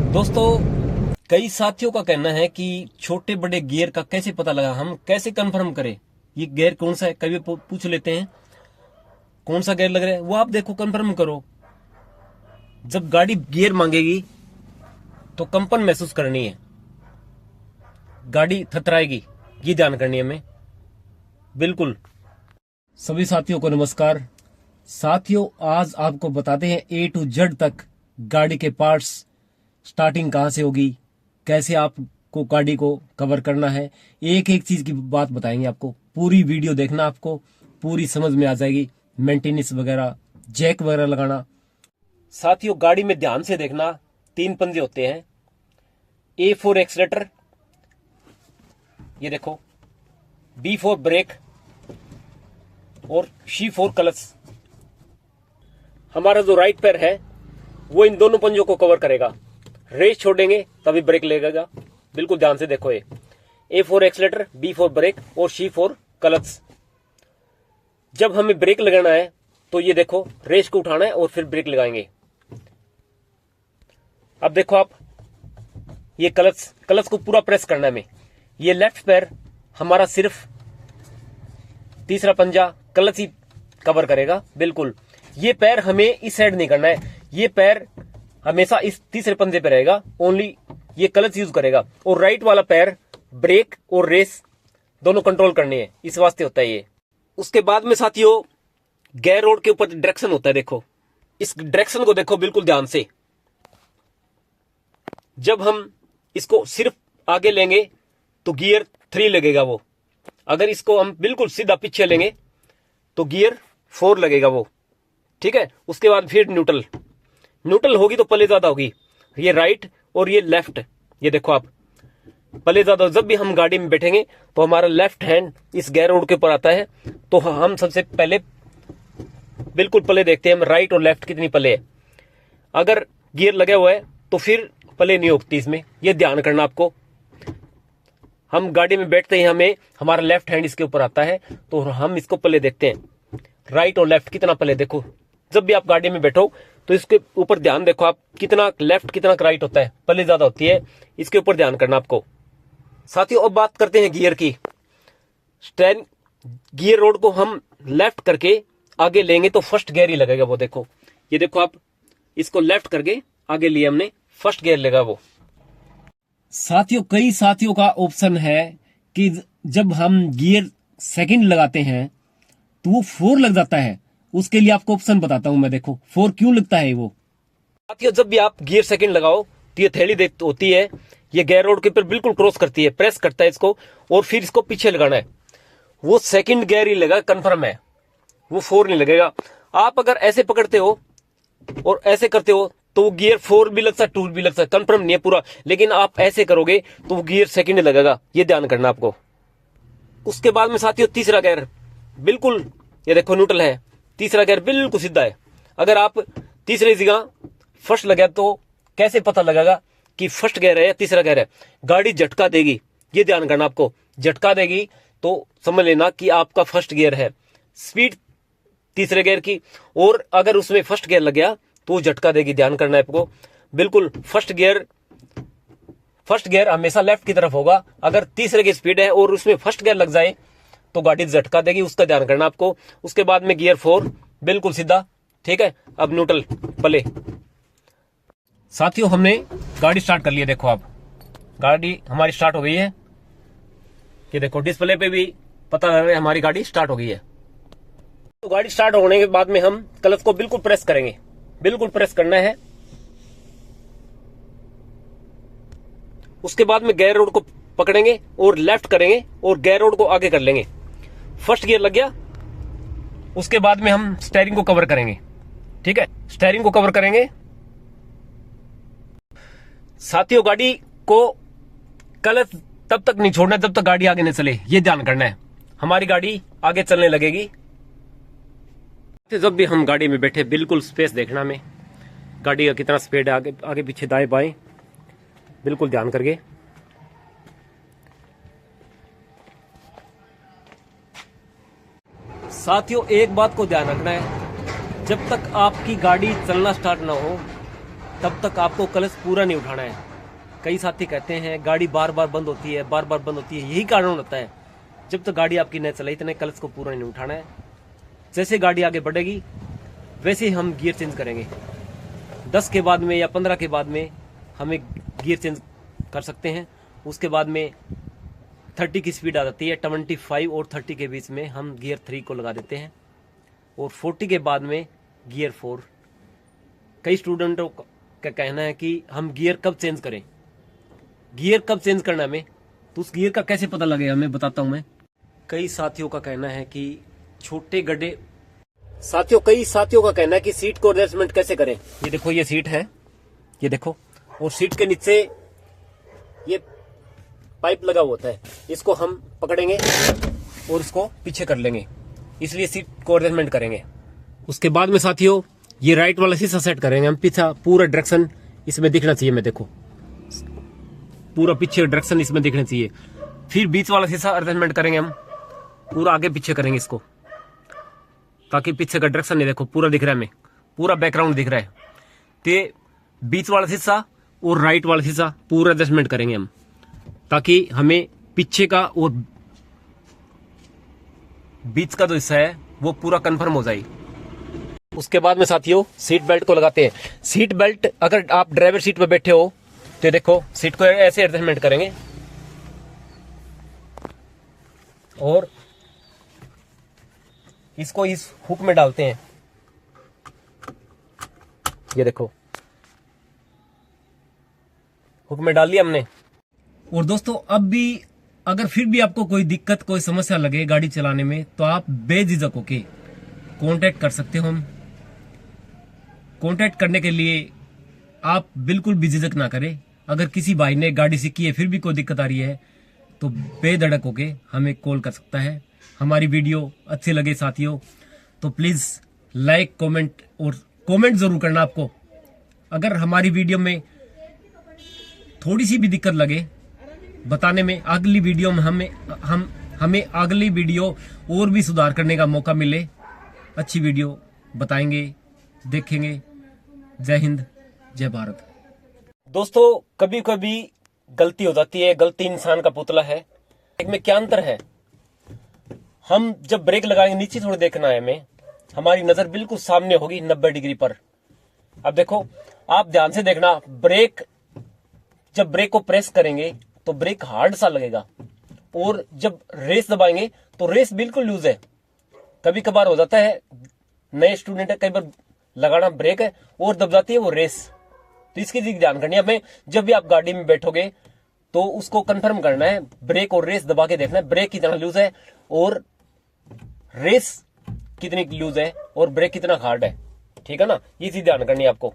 दोस्तों, कई साथियों का कहना है कि छोटे बड़े गियर का कैसे पता लगा, हम कैसे कंफर्म करें ये गियर कौन सा है। कभी पूछ लेते हैं कौन सा गियर लग रहा है, वो आप देखो कंफर्म करो। जब गाड़ी गियर मांगेगी तो कंपन महसूस करनी है, गाड़ी थथराएगी, ये ध्यान करनी है हमें। बिल्कुल। सभी साथियों को नमस्कार। साथियों, आज आपको बताते हैं A to Z तक गाड़ी के पार्ट्स, स्टार्टिंग कहां से होगी, कैसे आपको गाड़ी को कवर करना है, एक एक चीज की बात बताएंगे आपको। पूरी वीडियो देखना, आपको पूरी समझ में आ जाएगी। मेंटेनेंस वगैरह, जैक वगैरह लगाना। साथियों, गाड़ी में ध्यान से देखना, 3 पंजे होते हैं। A for एक्सीलेटर, ये देखो, B for ब्रेक और C for क्लच। हमारा जो राइट पैर है वो इन दोनों पंजों को कवर करेगा। रेस छोड़ेंगे तभी ब्रेक लगेगा। बिल्कुल ध्यान से देखो। ये A for accelerator, B for brake और C for क्लच। जब हमें ब्रेक लगाना है तो ये देखो, रेस को उठाना है और फिर ब्रेक लगाएंगे। अब देखो आप, ये क्लच को पूरा प्रेस करना है हमें। ये लेफ्ट पैर हमारा सिर्फ तीसरा पंजा क्लच ही कवर करेगा। बिल्कुल, ये पैर हमें इस साइड नहीं करना है, ये पैर हमेशा इस तीसरे पंजे पे रहेगा, ओनली ये क्लच यूज करेगा। और राइट वाला पैर ब्रेक और रेस दोनों कंट्रोल करनी है, इस वास्ते होता है ये। उसके बाद में साथियों, गियर रोड के ऊपर डायरेक्शन होता है। देखो, इस डायरेक्शन को देखो बिल्कुल ध्यान से। जब हम इसको सिर्फ आगे लेंगे तो गियर 3 लगेगा वो। अगर इसको हम बिल्कुल सीधा पीछे लेंगे तो गियर 4 लगेगा वो। ठीक है। उसके बाद फिर न्यूट्रल होगी तो पले ज्यादा होगी, ये राइट और ये लेफ्ट। ये देखो आप, पले ज्यादा। जब भी हम गाड़ी में बैठेंगे तो हमारा लेफ्ट हैंड इस गियर रोड के ऊपर आता है, तो हम सबसे पहले बिल्कुल पले देखते हैं हम, राइट और लेफ्ट कितनी पले है। अगर गियर लगे हुआ है तो फिर पले नहीं होती इसमें, ये ध्यान करना आपको। हम गाड़ी में बैठते ही हमें हमारा लेफ्ट हैंड इसके ऊपर आता है, तो हम इसको पले देखते हैं, राइट और लेफ्ट कितना पले। देखो, जब भी आप गाड़ी में बैठो तो इसके ऊपर ध्यान देखो आप, कितना लेफ्ट कितना राइट होता है, पले ज्यादा होती है, इसके ऊपर ध्यान करना आपको। साथियों, अब बात करते हैं गियर की। गियर रोड को हम लेफ्ट करके आगे लेंगे तो फर्स्ट गियर ही लगेगा वो। देखो, ये देखो आप, इसको लेफ्ट करके आगे लिए हमने, फर्स्ट गियर लगा वो। साथियों, कई साथियों का ऑप्शन है कि जब हम गियर सेकंड लगाते हैं तो वो 4 लग जाता है। उसके लिए आपको ऑप्शन बताता हूं मैं। देखो 4 क्यों लगता है वो। साथियों, जब भी आप गियर सेकंड लगाओ तो ये थैली होती है, ये गियर रोड के ऊपर बिल्कुल क्रॉस करती है, प्रेस करता है इसको और फिर इसको पीछे लगाना है। वो सेकंड गियर ही लगा, कंफर्म है, वो 4 नहीं लगेगा। आप अगर ऐसे पकड़ते हो और ऐसे करते हो तो गियर 4 भी लग सकता है, 2 भी लग सकता है, कंफर्म नहीं है पूरा। लेकिन आप ऐसे करोगे तो गियर सेकंड लगेगा, ये ध्यान करना आपको। उसके बाद में साथियों, तीसरा गियर बिल्कुल, ये देखो न्यूट्रल है, तीसरा गियर बिल्कुल सीधा है। अगर आप तीसरी जगह फर्स्ट लगा तो कैसे पता लगेगा कि फर्स्ट गियर है या तीसरा गियर है। गाड़ी झटका देगी, ये ध्यान करना आपको। झटका देगी तो समझ लेना कि आपका फर्स्ट गियर है, स्पीड तीसरे गियर की। और अगर उसमें फर्स्ट गियर लग गया तो झटका देगी, ध्यान करना है आपको। बिल्कुल फर्स्ट गियर हमेशा लेफ्ट की तरफ होगा। अगर तीसरे की स्पीड है और उसमें फर्स्ट गियर लग जाए तो गाड़ी झटका देगी, उसका ध्यान करना आपको। उसके बाद में गियर 4 बिल्कुल सीधा। ठीक है। अब न्यूट्रल पले। साथियों, हमने गाड़ी स्टार्ट कर ली है। देखो आप, गाड़ी हमारी स्टार्ट हो गई है। ये देखो, डिस्प्ले पे भी पता लग रहा है हमारी गाड़ी स्टार्ट हो गई है। तो गाड़ी स्टार्ट होने के बाद में हम क्लच को बिल्कुल प्रेस करेंगे, बिल्कुल प्रेस करना है। उसके बाद में गियर रोड को पकड़ेंगे और लेफ्ट करेंगे और गियर रोड को आगे कर लेंगे। फर्स्ट गियर लग गया। उसके बाद में हम स्टीयरिंग को कवर करेंगे। ठीक है, स्टीयरिंग को कवर करेंगे। साथियों, गाड़ी को क्लच तब तक नहीं छोड़ना जब तक गाड़ी आगे नहीं चले, ये ध्यान करना है। हमारी गाड़ी आगे चलने लगेगी। जब भी हम गाड़ी में बैठे बिल्कुल स्पेस देखना हमें, गाड़ी का कितना स्पीड है, आगे पीछे दाएं बाएं, बिल्कुल ध्यान करके। साथियों, एक बात को ध्यान रखना है, जब तक आपकी गाड़ी चलना स्टार्ट ना हो तब तक आपको क्लच पूरा नहीं उठाना है। कई साथी कहते हैं गाड़ी बार बार बंद होती है, बार बार बंद होती है, यही कारण होता है। जब तक गाड़ी आपकी न चले इतने क्लच को पूरा नहीं उठाना है। जैसे गाड़ी आगे बढ़ेगी वैसे ही हम गियर चेंज करेंगे। 10 के बाद में या 15 के बाद में हमें गियर चेंज कर सकते हैं। उसके बाद में 30 की स्पीड आ जाती है, 25 और 30 के बीच में हम गियर 3 को लगा देते हैं और 40 के बाद में गियर 4। कई स्टूडेंटों का कहना है कि हम गियर कब चेंज करें, गियर कब चेंज करना है हमें, तो उस गियर का कैसे पता लगेगा मैं बताता हूं। मैं कई साथियों का कहना है कि छोटे गड्ढे कई साथियों का कहना है कि सीट को एडजस्टमेंट कैसे करें। ये देखो ये सीट है, ये देखो, और सीट के नीचे ये पाइप लगा होता है, इसको हम पकड़ेंगे और इसको पीछे कर लेंगे, इसलिए सीट को एडजस्टमेंट करेंगे। उसके बाद में साथियों ये राइट वाला शीशा सेट करेंगे हम, पीछा पूरा डायरेक्शन इसमें दिखना चाहिए। मैं देखो पूरा पीछे डायरेक्शन इसमें दिखना चाहिए। फिर बीच वाला शीशा एडजस्टमेंट करेंगे हम, पूरा आगे पीछे करेंगे इसको, ताकि पीछे का डायरेक्शन नहीं देखो पूरा दिख रहा है, हमें पूरा बैकग्राउंड दिख रहा है। तो बीच वाला शीशा और राइट वाला शीशा पूरा एडजस्टमेंट करेंगे हम, ताकि हमें पीछे का और बीच का जो हिस्सा है वो पूरा कंफर्म हो जाए। उसके बाद में साथियों सीट बेल्ट को लगाते हैं। सीट बेल्ट अगर आप ड्राइवर सीट पे बैठे हो तो देखो सीट को ऐसे एडजस्टमेंट करेंगे और इसको इस हुक में डालते हैं। ये देखो हुक में डाल लिया हमने। और दोस्तों अब भी अगर फिर भी आपको कोई दिक्कत कोई समस्या लगे गाड़ी चलाने में तो आप बेझिझक होके कांटेक्ट कर सकते हो। हम कांटेक्ट करने के लिए आप बिल्कुल भी झिझक ना करें। अगर किसी भाई ने गाड़ी सीखी है फिर भी कोई दिक्कत आ रही है तो बेधड़क होके हमें कॉल कर सकता है। हमारी वीडियो अच्छी लगे साथियों तो प्लीज लाइक कमेंट और कमेंट जरूर करना। आपको अगर हमारी वीडियो में थोड़ी सी भी दिक्कत लगे बताने में, अगली वीडियो में हमें अगली वीडियो और भी सुधार करने का मौका मिले, अच्छी वीडियो बताएंगे, देखेंगे। जय हिंद, जय भारत। दोस्तों कभी कभी गलती हो जाती है, गलती इंसान का पुतला है। एक में क्या अंतर है, हम जब ब्रेक लगाएंगे नीचे थोड़ी देखना है हमें, हमारी नजर बिल्कुल सामने होगी 90 डिग्री पर। अब देखो आप ध्यान से देखना, ब्रेक जब ब्रेक को प्रेस करेंगे तो ब्रेक हार्ड सा लगेगा और जब रेस दबाएंगे तो रेस बिल्कुल लूज है। कभी कभार हो जाता है नए स्टूडेंट है, कई बार लगाना ब्रेक है और दब जाती है वो रेस, तो इसकी ध्यान करनी है हमें। जब भी आप गाड़ी में बैठोगे तो उसको कंफर्म करना है, ब्रेक और रेस दबा के देखना है ब्रेक कितना लूज है और रेस कितनी लूज है और ब्रेक कितना हार्ड है, ठीक है ना, ये चीज ध्यान करनी है आपको।